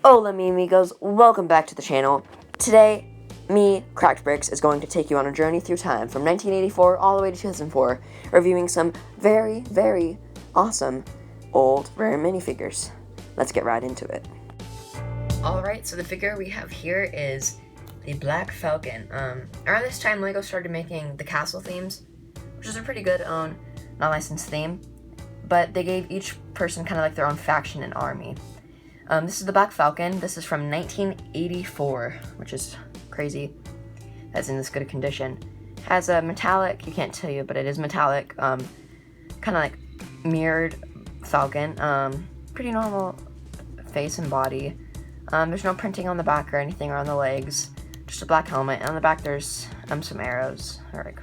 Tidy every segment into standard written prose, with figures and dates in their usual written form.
Hola mi amigos, welcome back to the channel. Today, me, Cracked Bricks, is going to take you on a journey through time from 1984 all the way to 2004, reviewing some very, very awesome old rare minifigures. Let's get right into it. Alright, so the figure we have here is the Black Falcon. Around this time, LEGO started making the castle themes, which is a pretty good non-licensed theme, but they gave each person kind of like their own faction and army. This is the Black Falcon. This is from 1984, which is crazy. That's in this good condition. Has a metallic, you can't tell you, but it is metallic, kind of like mirrored falcon. Pretty normal face and body. There's no printing on the back or anything, or on the legs. Just a black helmet, and on the back there's some arrows, or like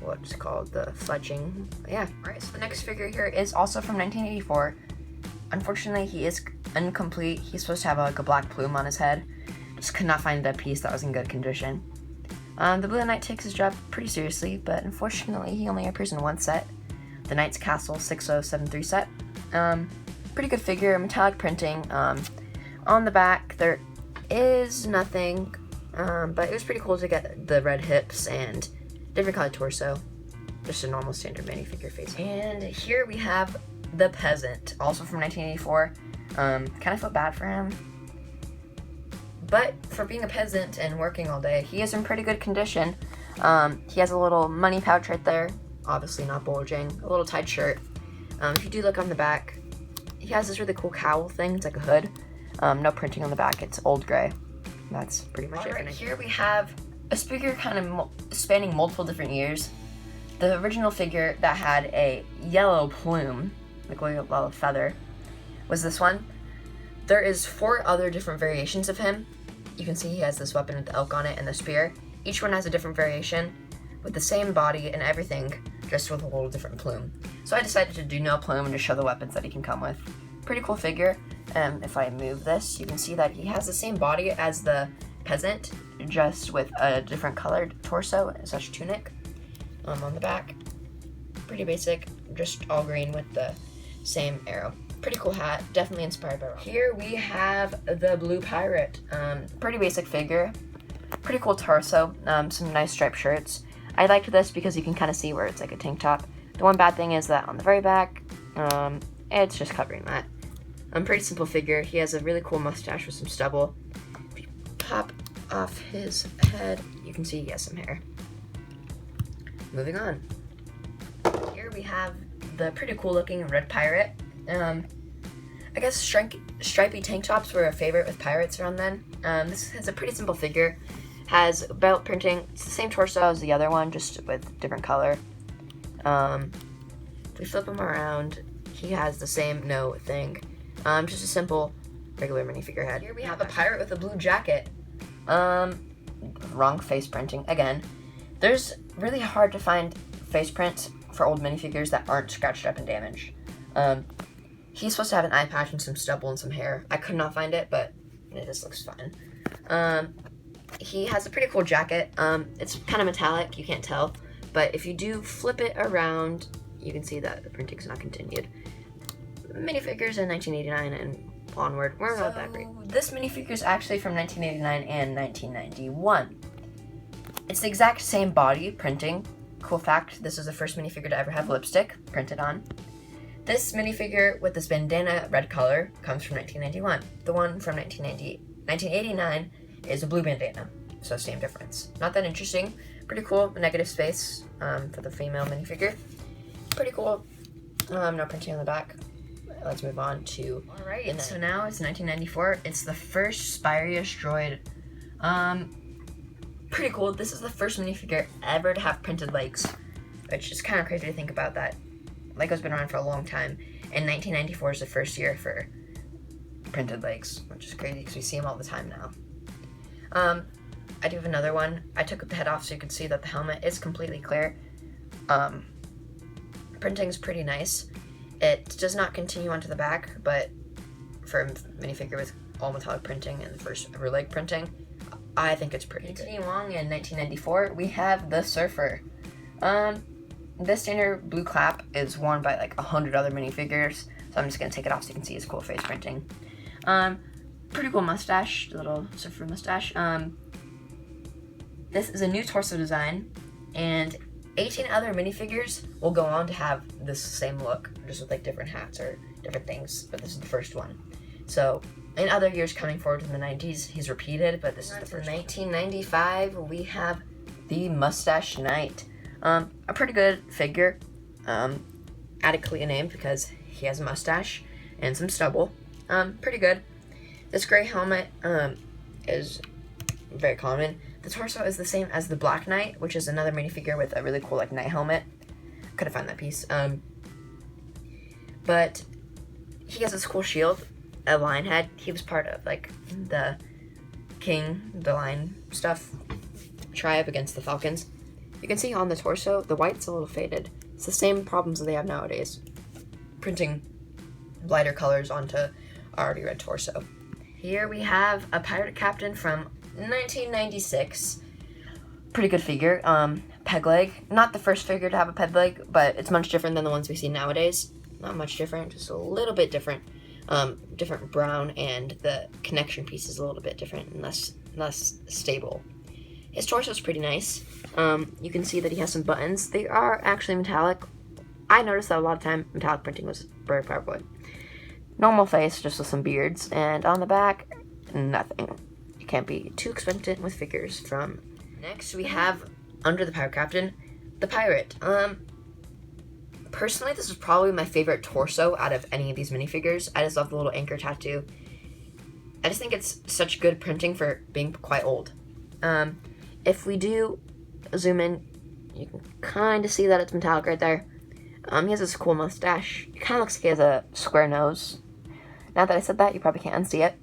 what's it called, the fletching. Yeah. Alright, so the next figure here is also from 1984. Unfortunately, he is incomplete. He's supposed to have like a black plume on his head. Just could not find a piece that was in good condition. The Blue Knight takes his job pretty seriously, but unfortunately he only appears in one set, the Knight's Castle 6073 set. Pretty good figure, metallic printing. On the back there is nothing, but it was pretty cool to get the red hips and different colored torso. Just a normal standard minifigure face. And here we have the Peasant, also from 1984. Kind of feel bad for him, but for being a peasant and working all day, he is in pretty good condition. He has a little money pouch right there, obviously not bulging, a little tight shirt. If you do look on the back, he has this really cool cowl thing. It's like a hood. No printing on the back. It's old gray. That's pretty much it. Right, here we have a figure kind of spanning multiple different years. The original figure that had a yellow plume, like a yellow feather, was this one. There is 4 other different variations of him. You can see he has this weapon with the elk on it and the spear. Each one has a different variation with the same body and everything, just with a little different plume. So I decided to do no plume and just show the weapons that he can come with. Pretty cool figure. If I move this, you can see that he has the same body as the Peasant, just with a different colored torso and such tunic. On the back, pretty basic, just all green with the same arrow. Pretty cool hat, definitely inspired by rock. Here we have the Blue Pirate. Pretty basic figure, pretty cool torso, some nice striped shirts. I liked this because you can kind of see where it's like a tank top. The one bad thing is that on the very back, it's just covering that. Pretty simple figure. He has a really cool mustache with some stubble. If you pop off his head, you can see he has some hair. Moving on. Here we have the pretty cool looking Red Pirate. I guess stripy tank tops were a favorite with pirates around then. This has a pretty simple figure. Has belt printing. It's the same torso as the other one, just with different color. If we flip him around, he has the same thing. Just a simple, regular minifigure head. Here we have a pirate with a blue jacket. Wrong face printing again. There's really hard to find face prints for old minifigures that aren't scratched up and damaged. He's supposed to have an eye patch and some stubble and some hair. I could not find it, but it just looks fine. He has a pretty cool jacket. It's kind of metallic, you can't tell, but if you do flip it around, you can see that the printing's not continued. Minifigures in 1989 and onward weren't all that great. This minifigure is actually from 1989 and 1991. It's the exact same body printing. Cool fact, this is the first minifigure to ever have lipstick printed on. This minifigure with this bandana red color comes from 1991. The one from 1989 is a blue bandana, so same difference. Not that interesting. Pretty cool. Negative space for the female minifigure. Pretty cool. No printing on the back. Let's move on to... Alright, so now it's 1994. It's the first Spyrius droid. Pretty cool. This is the first minifigure ever to have printed legs, which is kind of crazy to think about that. LEGO's been around for a long time, and 1994 is the first year for printed legs, which is crazy because we see them all the time now. I do have another one. I took the head off so you can see that the helmet is completely clear. Printing's pretty nice. It does not continue onto the back, but for a minifigure with all metallic printing and the first ever leg printing, I think it's pretty good. Continuing along in 1994, we have the Surfer. This standard blue clap is worn by like 100 other minifigures, so I'm just going to take it off so you can see his cool face printing. Pretty cool mustache, little surfer mustache. This is a new torso design, and 18 other minifigures will go on to have this same look, just with like different hats or different things, but this is the first one. So in other years coming forward in the 90s, he's repeated, but this is the first. In 1995, we have the Mustache Knight. A pretty good figure, adequately named because he has a mustache and some stubble. Pretty good. This gray helmet is very common. The torso is the same as the Black Knight, which is another minifigure with a really cool like knight helmet. Couldn't find that piece. But he has this cool shield, a lion head. He was part of like the the lion stuff tribe against the Falcons. You can see on the torso, the white's a little faded. It's the same problems that they have nowadays, printing lighter colors onto already red torso. Here we have a pirate captain from 1996. Pretty good figure. Peg leg. Not the first figure to have a peg leg, but it's much different than the ones we see nowadays. Not much different, just a little bit different. Different brown, and the connection piece is a little bit different and less stable. His torso is pretty nice. You can see that he has some buttons. They are actually metallic. I noticed that a lot of time metallic printing was very prevalent. Normal face, just with some beards, and on the back, nothing. You can't be too expensive with figures from. Next, we have under the pirate captain, the pirate. Personally, this is probably my favorite torso out of any of these minifigures. I just love the little anchor tattoo. I just think it's such good printing for being quite old. If we do zoom in, you can kind of see that it's metallic right there. He has this cool mustache. It kind of looks like he has a square nose. Now that I said that, you probably can't unsee it.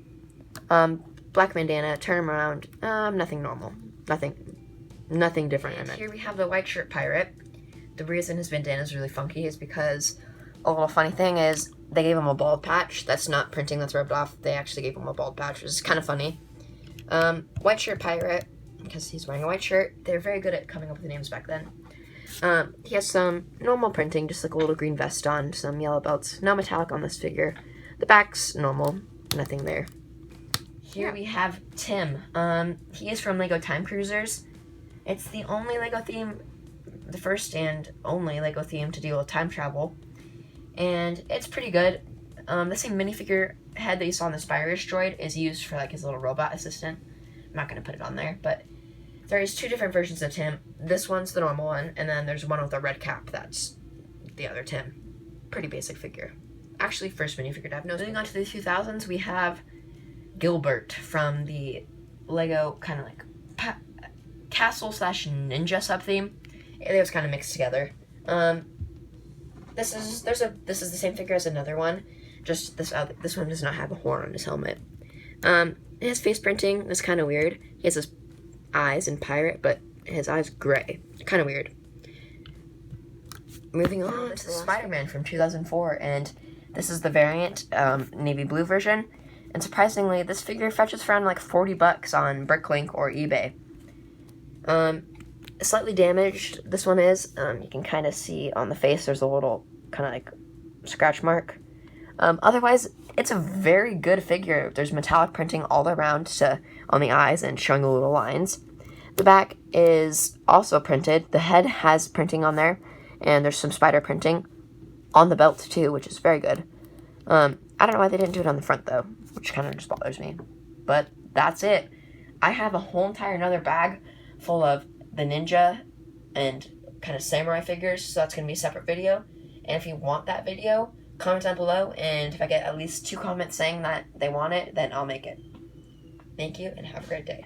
Black bandana, turn him around. Nothing normal. Nothing different. And here we have the white shirt pirate. The reason his bandana is really funky is because a little funny thing is they gave him a bald patch. That's not printing that's rubbed off. They actually gave him a bald patch, which is kind of funny. White shirt pirate, because he's wearing a white shirt. They're very good at coming up with names back then. He has some normal printing, just like a little green vest on, some yellow belts. No metallic on this figure. The back's normal, nothing there. Here we have Tim. He is from LEGO Time Cruisers. It's the only LEGO theme, the first and only LEGO theme to deal with time travel. And it's pretty good. The same minifigure head that you saw on the Spyrish droid is used for like his little robot assistant. I'm not going to put it on there, but there's two different versions of Tim. This one's the normal one, and then there's one with a red cap that's the other Tim. Pretty basic figure. Actually, first minifigure to have no. Moving on to the 2000s, we have Gilbert from the LEGO kind of like castle / ninja sub-theme. It was kind of mixed together. This is the same figure as another one. Just this one does not have a horn on his helmet. His face printing is kind of weird. He has his eyes in pirate, but his eyes gray. Kind of weird. Moving on to Spider-Man from 2004, and this is the variant navy blue version. And surprisingly, this figure fetches around like $40 on Bricklink or eBay. Slightly damaged, this one is. You can kind of see on the face there's a little kind of like scratch mark. Otherwise, it's a very good figure. There's metallic printing all around on the eyes and showing the little lines. The back is also printed. The head has printing on there, and there's some spider printing on the belt too, which is very good. I don't know why they didn't do it on the front though, which kind of just bothers me. But that's it. I have a whole entire another bag full of the ninja and kind of samurai figures, so that's going to be a separate video. And if you want that video, comment down below, and if I get at least 2 comments saying that they want it, then I'll make it. Thank you, and have a great day.